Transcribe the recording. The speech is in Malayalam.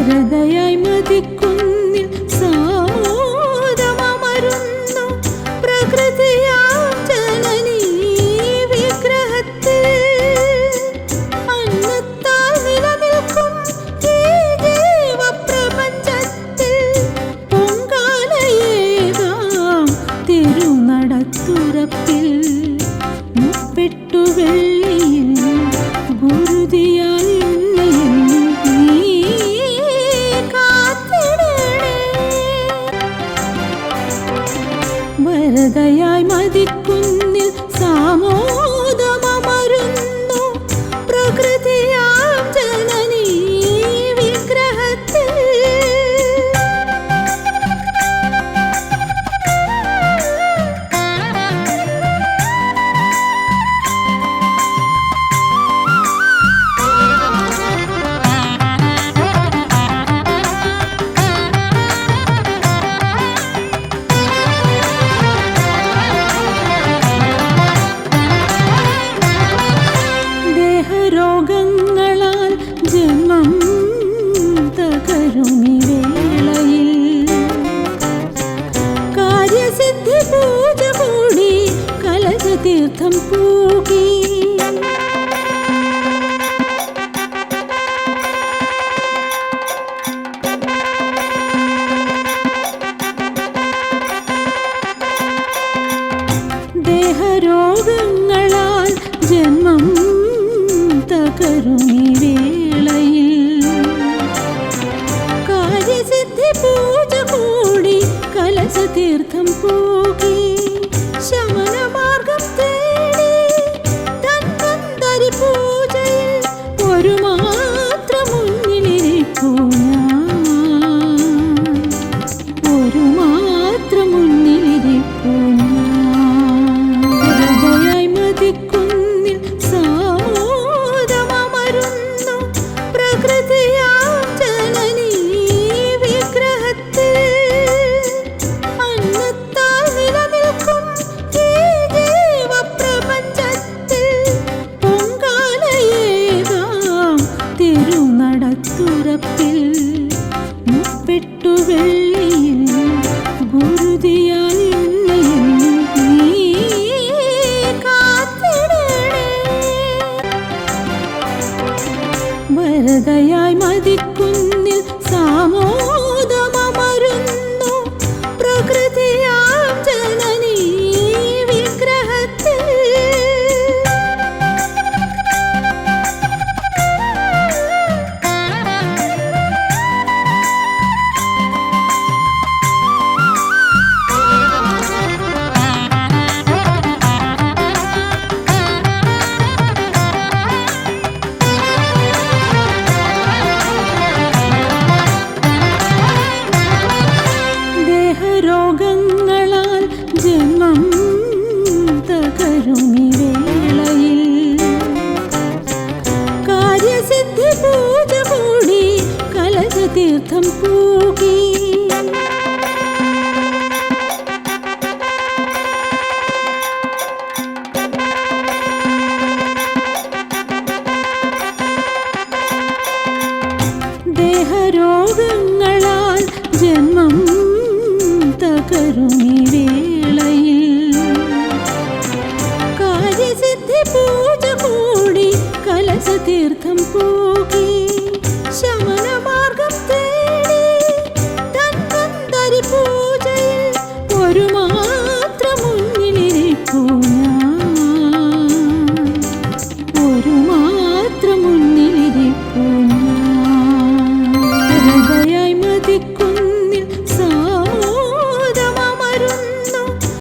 വരദയായി മതിക്കുന്നിൽ സാമോദമമരുന്നു പ്രകൃതിയാം ജനനീ വിഗ്രഹത്തിൽ. അന്നത്താൽ നിലനിൽക്കും ഈ ജീവപ്രപഞ്ചത്തിൽ പൊങ്കാലയേകാം തിരുനടത്തുറപ്പിൽ. മുപ്പെട്ടു വെള്ളിയിൽ ഗുരുതിയാൽ വരദയായി മതിക്കുന്നിൽ സാമോദമമരുന്നു പ്രകൃതിയാം ജനനീ വിഗ്രഹത്തിൽ. രോഗങ്ങളാൽ ജന്മം തകരുമി വേളയിൽ കാര്യസിദ്ധി പൂജ കൂടി കലശതീർത്ഥം പൂകി. ദേഹരോഗങ്ങളാൽ ജന്മം തകരുമി വേളയിൽ കാര്യസിദ്ധി പൂജ കൂടി കലശതീർത്ഥം പൂകി. ശമനമാർഗം തേടി ധന്വന്തരി പൂജയിൽ ഒരു മാത്രം മുന്നിലിരിപ്പൂ ഞാൻ, ഒരു മാത്രം മുന്നിലിരിപ്പൂ ഞാൻ. ഹൃദയായി മതിക്കുന്നിൽ സാമോദമമരുന്നു പ്രകൃതിയാം ജനനീ വിഗ്രഹത്തിൽ. അന്നത്താൽ നിലനിൽക്കും ഈ ജീവപ്രപഞ്ചത്തിൽ പൊങ്കാലയേകാം തിരുനടത്തുറപ്പിൽ. മുപ്പെട്ടു വെള്ളിയിൽ ഗുരുതിയാൽ വരദയായി മതിക്കുന്നിൽ സാമോദമമരുന്നു പ്രകൃതിയാം ജനനീ വിഗ്രഹത്തിൽ. രോഗങ്ങളാൽ ജന്മം തകരുമി വേളയിൽ കാര്യസിദ്ധി പൂജ കൂടി കലശതീർത്ഥം പൂകി. ദേഹരോഗങ്ങളാൽ ജന്മം തകരുമി വേളയിൽ കാര്യസിദ്ധി പൂജ കൂടി കലശതീർത്ഥം പൂകി. ശമനമാർഗം തേടി ധന്വന്തരി പൂജയിൽ ഒരു മാത്രം മുന്നിലിരിപ്പൂ ഞാൻ, ഒരു